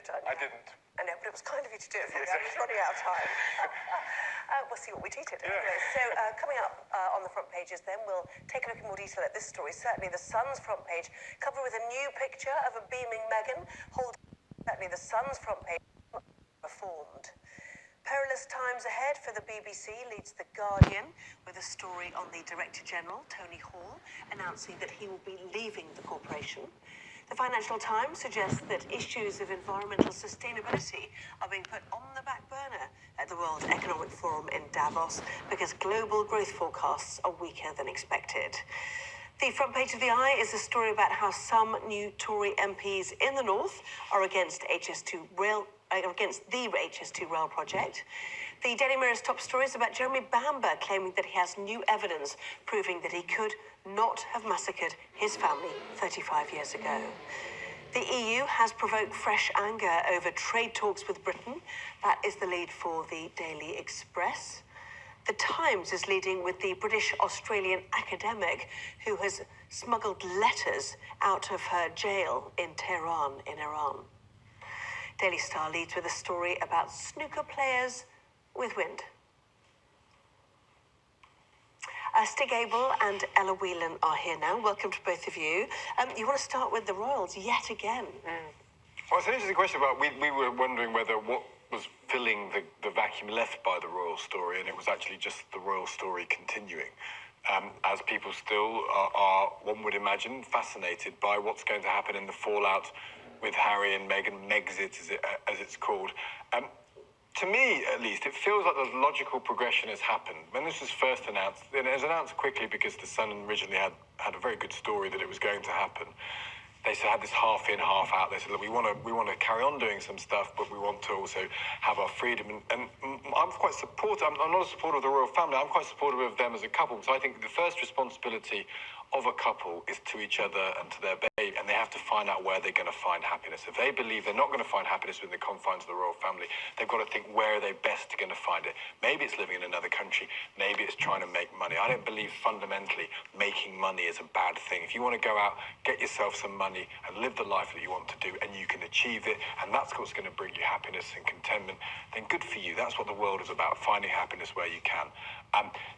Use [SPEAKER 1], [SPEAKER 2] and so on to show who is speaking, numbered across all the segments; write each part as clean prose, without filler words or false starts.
[SPEAKER 1] have done.
[SPEAKER 2] I didn't.
[SPEAKER 1] I know, but it was kind of you to do it for me. I was running out of time. We'll see what we tweeted. Yeah. Anyway, so coming up on the front pages then, we'll take a look in more detail at this story. Certainly the Sun's front page, covered with a new picture of a beaming Meghan holding... Certainly the Sun's front page, reformed. Perilous times ahead for the BBC leads The Guardian with a story on the Director General, Tony Hall, announcing that he will be leaving the corporation. The Financial Times suggests that issues of environmental sustainability are being put on the back burner at the World Economic Forum in Davos because global growth forecasts are weaker than expected. The front page of The Eye is a story about how some new Tory MPs in the north are against the HS2 rail project. The Daily Mirror's top story is about Jeremy Bamber claiming that he has new evidence proving that he could not have massacred his family 35 years ago. The EU has provoked fresh anger over trade talks with Britain. That is the lead for the Daily Express. The Times is leading with the British-Australian academic who has smuggled letters out of her jail in Tehran, in Iran. Daily Star leads with a story about snooker players with wind. Stig Abel and Ella Whelan are here now. Welcome to both of you. You want to start with the Royals yet again?
[SPEAKER 2] Well, it's an interesting question about, we were wondering whether what was filling the vacuum left by the royal story, and it was actually just the royal story continuing. As people still are, one would imagine, fascinated by what's going to happen in the fallout with Harry and Meghan, Megxit as it's called. To me, at least, it feels like the logical progression has happened. When this was first announced, and it was announced quickly because The Sun originally had a very good story that it was going to happen. They had this half in, half out. They said, look, we want to carry on doing some stuff, but we want to also have our freedom. And I'm quite supportive. I'm not a supporter of the royal family. I'm quite supportive of them as a couple. So I think the first responsibility of a couple is to each other and to their baby, and they have to find out where they're going to find happiness. If they believe they're not going to find happiness within the confines of the royal family, they've got to think, where are they best going to find it? Maybe it's living in another country. Maybe it's trying to make money. I don't believe fundamentally making money is a bad thing. If you want to go out, get yourself some money and live the life that you want to do, and you can achieve it, and that's what's going to bring you happiness and contentment, then good for you. That's what the world is about, finding happiness where you can.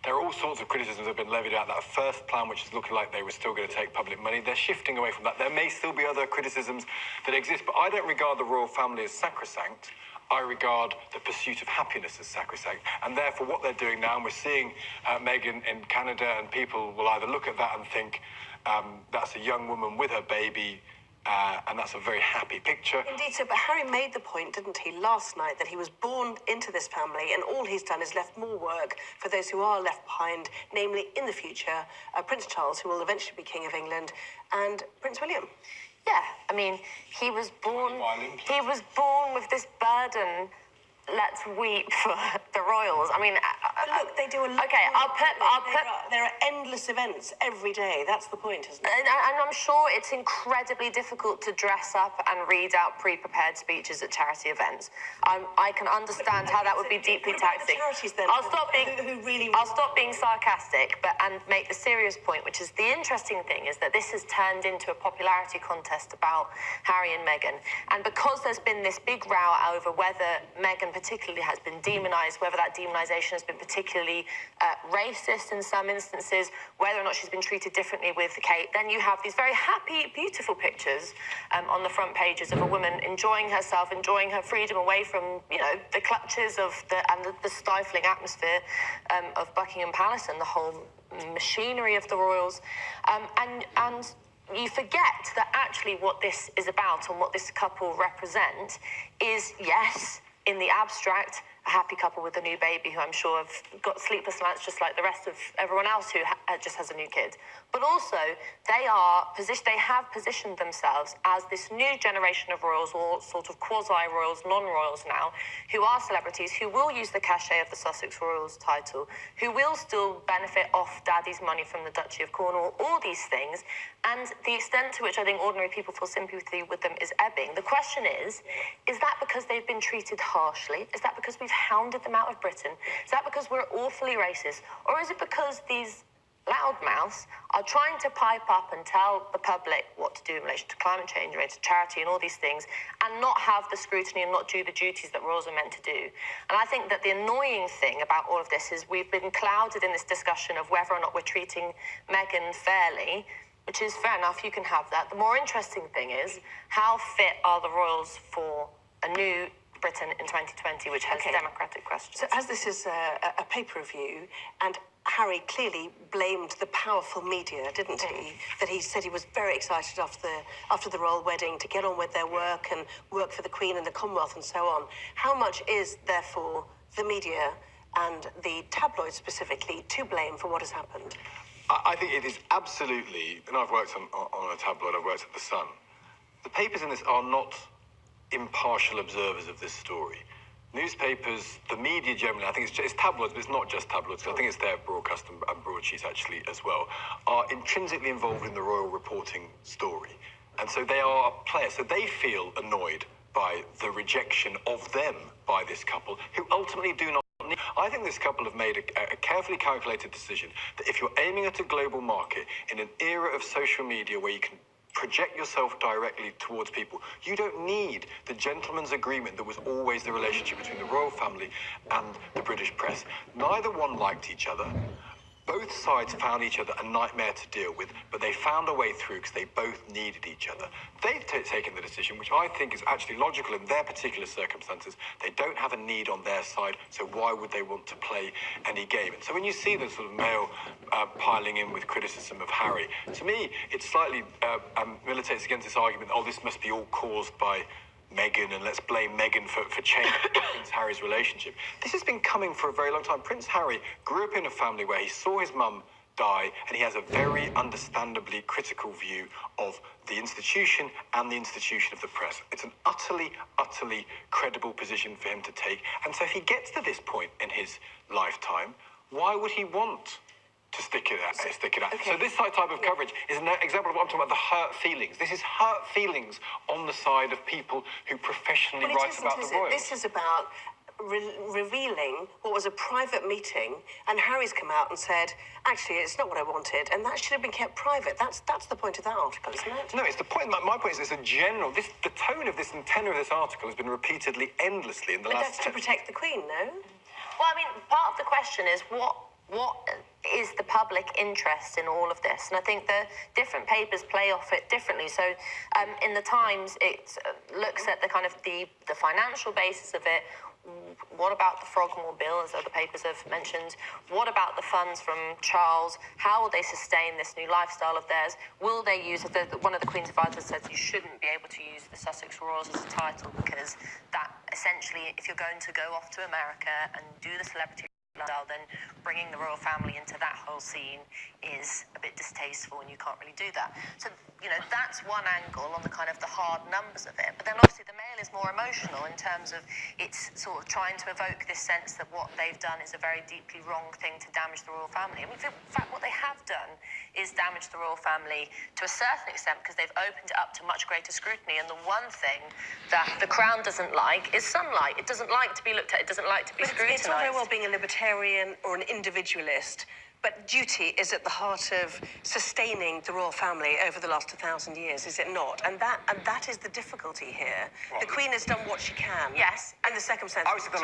[SPEAKER 2] There are all sorts of criticisms that have been levied at that first plan, which is looking like they were still going to take public money. They're shifting away from that. There may still be other criticisms that exist, but I don't regard the royal family as sacrosanct. I regard the pursuit of happiness as sacrosanct. And therefore, what they're doing now, and we're seeing Meghan in Canada, and people will either look at that and think that's a young woman with her baby, and that's a very happy picture.
[SPEAKER 1] Indeed, so, but Harry made the point, didn't he, last night, that he was born into this family, and all he's done is left more work for those who are left behind, namely, in the future, Prince Charles, who will eventually be King of England, and Prince William.
[SPEAKER 3] Yeah, I mean, he was born with this burden. Let's weep for the royals. I mean,
[SPEAKER 1] but look, they do a lot.
[SPEAKER 3] Okay,
[SPEAKER 1] There are endless events every day. That's the point, isn't it?
[SPEAKER 3] And I'm sure it's incredibly difficult to dress up and read out pre-prepared speeches at charity events. I can understand how that would be deeply taxing. I'll stop being sarcastic, and make the serious point, which is the interesting thing is that this has turned into a popularity contest about Harry and Meghan, and because there's been this big row over whether Meghan particularly has been demonised, whether that demonisation has been particularly racist in some instances, whether or not she's been treated differently with Kate, then you have these very happy, beautiful pictures on the front pages of a woman enjoying herself, enjoying her freedom away from, the clutches of the stifling atmosphere of Buckingham Palace and the whole machinery of the royals. And you forget that actually what this is about and what this couple represent is, yes, in the abstract, a happy couple with a new baby who I'm sure have got sleepless nights just like the rest of everyone else who just has a new kid. But also, they have positioned themselves as this new generation of royals, or sort of quasi-royals, non-royals now, who are celebrities, who will use the cachet of the Sussex Royals title, who will still benefit off daddy's money from the Duchy of Cornwall, all these things. And the extent to which I think ordinary people feel sympathy with them is ebbing. The question is that because they've been treated harshly? Is that because we've hounded them out of Britain? Is that because we're awfully racist? Or is it because these loudmouths are trying to pipe up and tell the public what to do in relation to climate change, in relation to charity and all these things, and not have the scrutiny and not do the duties that royals are meant to do. And I think that the annoying thing about all of this is we've been clouded in this discussion of whether or not we're treating Meghan fairly, which is fair enough, you can have that. The more interesting thing is, how fit are the royals for a new Britain in 2020, which has democratic questions?
[SPEAKER 1] So as this is a paper review, and Harry clearly blamed the powerful media, didn't he? That he said he was very excited after the royal wedding to get on with their work and work for the Queen and the Commonwealth and so on. How much is, therefore, the media and the tabloids specifically to blame for what has happened?
[SPEAKER 2] I think it is absolutely, and I've worked on a tabloid, I've worked at The Sun. The papers in this are not impartial observers of this story. Newspapers, the media generally, I think it's tabloids, but it's not just tabloids. I think it's their broadcast and broadsheets actually as well, are intrinsically involved in the royal reporting story. And so they are players. So they feel annoyed by the rejection of them by this couple, who ultimately do not. I think this couple have made a carefully calculated decision that if you're aiming at a global market in an era of social media where you can project yourself directly towards people, you don't need the gentleman's agreement that was always the relationship between the royal family and the British press. Neither one liked each other. Both sides found each other a nightmare to deal with, but they found a way through because they both needed each other. They've taken the decision, which I think is actually logical in their particular circumstances. They don't have a need on their side, so why would they want to play any game? And so when you see the sort of mail piling in with criticism of Harry, to me, it slightly militates against this argument, oh, this must be all caused by Meghan, and let's blame Meghan for changing Prince Harry's relationship. This has been coming for a very long time. Prince Harry grew up in a family where he saw his mum die, and he has a very understandably critical view of the institution and the institution of the press. It's an utterly credible position for him to take. And so if he gets to this point in his lifetime, why would he want to stick it out? Okay. So this type of coverage is an example of what I'm talking about, the hurt feelings. This is hurt feelings on the side of people who professionally write about the royals.
[SPEAKER 1] This is about revealing what was a private meeting, and Harry's come out and said, actually, it's not what I wanted, and that should have been kept private. That's the point of that article, isn't it?
[SPEAKER 2] No, it's the point. My point is, it's a general. The tone of this and tenor of this article has been repeatedly, endlessly in the last.
[SPEAKER 1] But that's to protect the Queen, no?
[SPEAKER 3] Well, I mean, part of the question is what is the public interest in all of this? And I think the different papers play off it differently. So in the Times, it looks at the kind of the financial basis of it. What about the Frogmore Bill, as other papers have mentioned? What about the funds from Charles? How will they sustain this new lifestyle of theirs? Will they use, one of the Queen's advisors said you shouldn't be able to use the Sussex Royals as a title, because that essentially, if you're going to go off to America and do the celebrity lifestyle, then bringing the royal family into that whole scene is a bit distasteful, and you can't really do that. So, that's one angle on the kind of the hard numbers of it. But then obviously the Mail is more emotional in terms of it's sort of trying to evoke this sense that what they've done is a very deeply wrong thing to damage the royal family. I mean, in fact, what they have done is damage the royal family to a certain extent, because they've opened it up to much greater scrutiny. And the one thing that the Crown doesn't like is sunlight. It doesn't like to be looked at. It doesn't like to be scrutinised.
[SPEAKER 1] It's all very well being a libertarian or an individualist, but duty is at the heart of sustaining the royal family over the last 1,000 years, is it not? And that is the difficulty here. Well, the Queen has done what she can.
[SPEAKER 3] Yes.
[SPEAKER 1] And the circumstances.
[SPEAKER 2] I would say the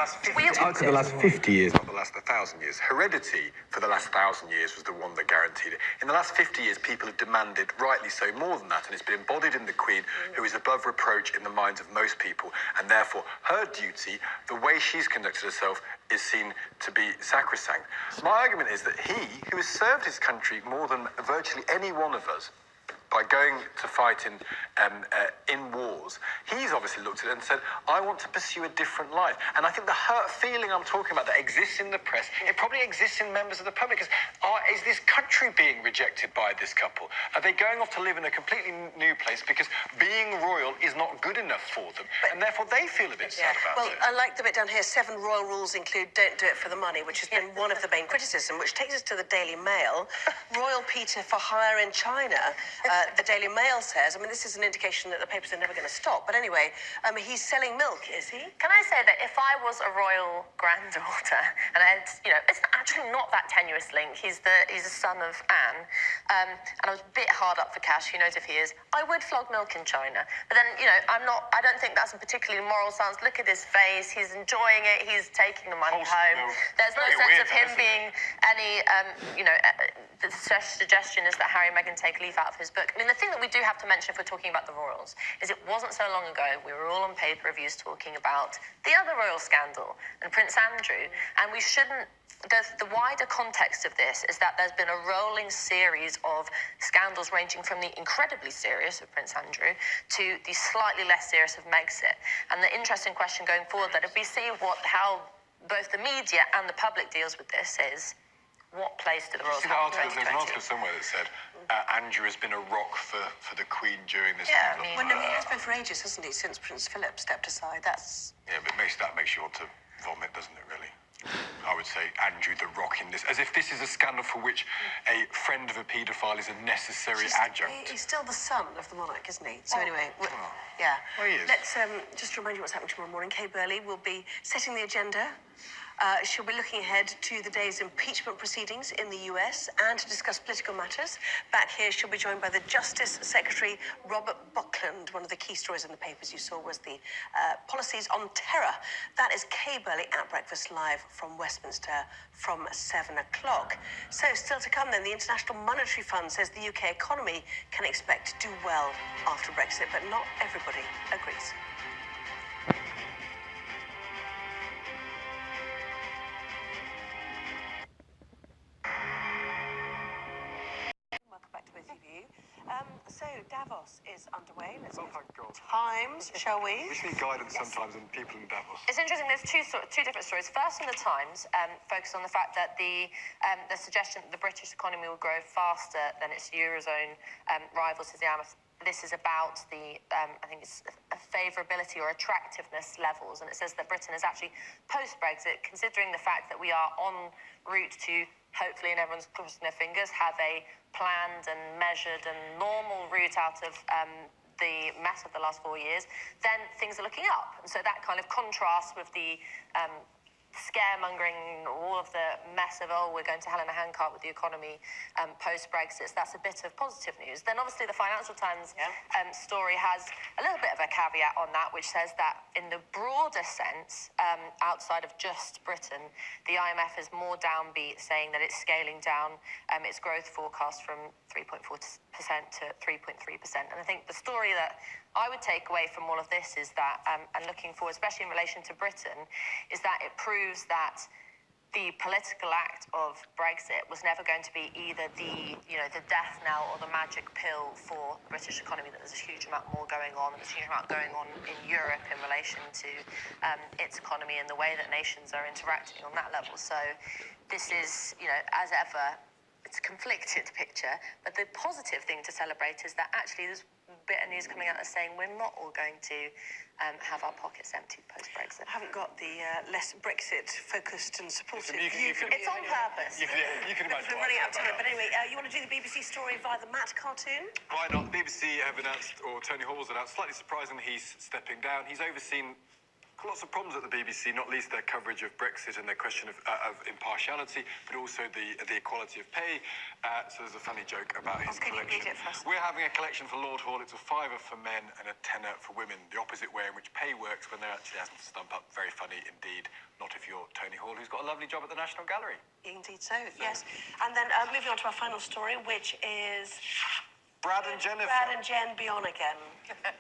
[SPEAKER 2] last 50 years, not the last 1,000 years. Heredity for the last 1,000 years was the one that guaranteed it. In the last 50 years, people have demanded, rightly so, more than that, and it's been embodied in the Queen, who is above reproach in the minds of most people, and therefore her duty, the way she's conducted herself, is seen to be sacrosanct. My argument is that he, who has served his country more than virtually any one of us, by going to fight in wars, he's obviously looked at it and said, I want to pursue a different life. And I think the hurt feeling I'm talking about that exists in the press, it probably exists in members of the public. Is this country being rejected by this couple? Are they going off to live in a completely new place because being royal is not good enough for them? And therefore they feel a bit sad about it.
[SPEAKER 1] Well, I like the bit down here, 7 royal rules include don't do it for the money, which has been one of the main criticism, which takes us to the Daily Mail. Royal Peter for hire in China. the Daily Mail says, I mean, this is an indication that the papers are never going to stop. But anyway, he's selling milk, is he?
[SPEAKER 3] Can I say that if I was a royal granddaughter, and I had, it's actually not that tenuous link. He's a son of Anne, and I was a bit hard up for cash. Who knows if he is? I would flog milk in China, but then I don't think that's a particulargy moral stance. Look at his face. He's enjoying it. He's taking the money home. There's no sense of him being any, the suggestion is that Harry and Meghan take a leaf out of his book. I mean, the thing that we do have to mention if we're talking about the royals is it wasn't so long ago we were all on paid reviews talking about the other royal scandal and Prince Andrew, and we shouldn't. The wider context of this is that there's been a rolling series of scandals ranging from the incredibly serious of Prince Andrew to the slightly less serious of Megxit. And the interesting question going forward that if we see how both the media and the public deals with this is, what place do the royals have in 2020?
[SPEAKER 2] There's an article somewhere that said Andrew has been a rock for the Queen during this.
[SPEAKER 1] Yeah, well, no, he has been for ages, hasn't he? Since Prince Philip stepped aside. That's.
[SPEAKER 2] Yeah, but that makes you want to vomit, doesn't it? Really. I would say Andrew the Rock in this, as if this is a scandal for which a friend of a paedophile is a necessary adjunct.
[SPEAKER 1] He's still the son of the monarch, isn't he? So anyway, yeah.
[SPEAKER 2] Well, he is.
[SPEAKER 1] Let's just remind you what's happening tomorrow morning. Kay Burley will be setting the agenda. She'll be looking ahead to the day's impeachment proceedings in the US and to discuss political matters. Back here, she'll be joined by the Justice Secretary, Robert Buckland. One of the key stories in the papers you saw was the policies on terror. That is Kay Burley at Breakfast Live from Westminster from 7 o'clock. So still to come then, the International Monetary Fund says the UK economy can expect to do well after Brexit, but not everybody agrees. So Davos is underway. Let's go Times, shall we?
[SPEAKER 2] We need guidance sometimes in people in Davos.
[SPEAKER 3] It's interesting. There's two different stories. First, in the Times, focus on the fact that the suggestion that the British economy will grow faster than its eurozone rivals is the IMF. This is about the, I think it's favourability or attractiveness levels, and it says that Britain is actually post-Brexit, considering the fact that we are en route to, hopefully, and everyone's crossing their fingers, have a planned and measured and normal route out of the mess of the last 4 years, then things are looking up. And so that kind of contrasts with the scaremongering, all of the mess of, we're going to hell in a handcart with the economy post-Brexit. So that's a bit of positive news. Then obviously the Financial Times story has a little bit of a caveat on that, which says that in the broader sense, outside of just Britain, the IMF is more downbeat, saying that it's scaling down its growth forecast from 3.4% to 3.3%. And I think the story that I would take away from all of this is that, and looking forward, especially in relation to Britain, is that it proves that the political act of Brexit was never going to be either the death knell or the magic pill for the British economy, that there's a huge amount more going on, there's a huge amount going on in Europe in relation to its economy and the way that nations are interacting on that level. So this is, as ever, it's a conflicted picture, but the positive thing to celebrate is that actually there's a bit of news coming out that's saying we're not all going to have our pockets empty post-Brexit.
[SPEAKER 1] I haven't got the less Brexit-focused and supportive
[SPEAKER 2] view from
[SPEAKER 3] It's on purpose.
[SPEAKER 2] You can imagine.
[SPEAKER 1] We're running out of time, but anyway, you want to do the BBC story via the Matt cartoon?
[SPEAKER 2] Why not? The BBC have announced, or Tony Hall's announced, slightly surprising, he's stepping down. He's overseen lots of problems at the BBC, not least their coverage of Brexit and their question of impartiality, but also the equality of pay. So there's a funny joke about his collection.
[SPEAKER 1] Can you read it for us?
[SPEAKER 2] We're having a collection for Lord Hall. It's a £5 for men and a £10 for women. The opposite way in which pay works when there actually hasn't to stump up. Very funny indeed. Not if you're Tony Hall, who's got a lovely job at the National Gallery.
[SPEAKER 1] Indeed so, yes. And then moving on to our final story, which is
[SPEAKER 2] Brad and Jennifer.
[SPEAKER 1] Brad and Jen be on again.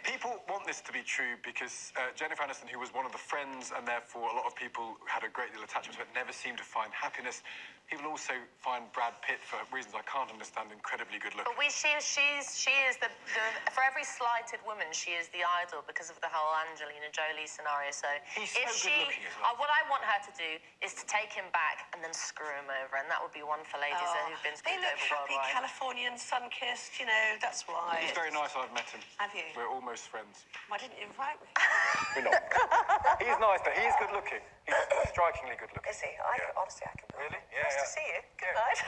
[SPEAKER 2] People want this to be true because Jennifer Aniston, who was one of the friends and therefore a lot of people had a great deal of attachment to it, never seemed to find happiness. People also find Brad Pitt, for reasons I can't understand, incredibly good looking.
[SPEAKER 3] But she is the for every slighted woman, she is the idol because of the whole Angelina Jolie scenario. So
[SPEAKER 2] he's so good looking as well.
[SPEAKER 3] What I want her to do is to take him back and then screw him over, and that would be one for ladies who've been screwed over worldwide.
[SPEAKER 1] They look happy, Californian, sun-kissed, that's why.
[SPEAKER 2] He's very nice, I've met him.
[SPEAKER 1] Have you?
[SPEAKER 2] We're almost friends.
[SPEAKER 1] Why didn't you invite me?
[SPEAKER 2] We're not. He's nice, but he's good looking. He's strikingly good looking.
[SPEAKER 1] Is he? Honestly, I can.
[SPEAKER 2] Really?
[SPEAKER 1] Nice to see you. Good
[SPEAKER 2] Yeah.
[SPEAKER 1] night.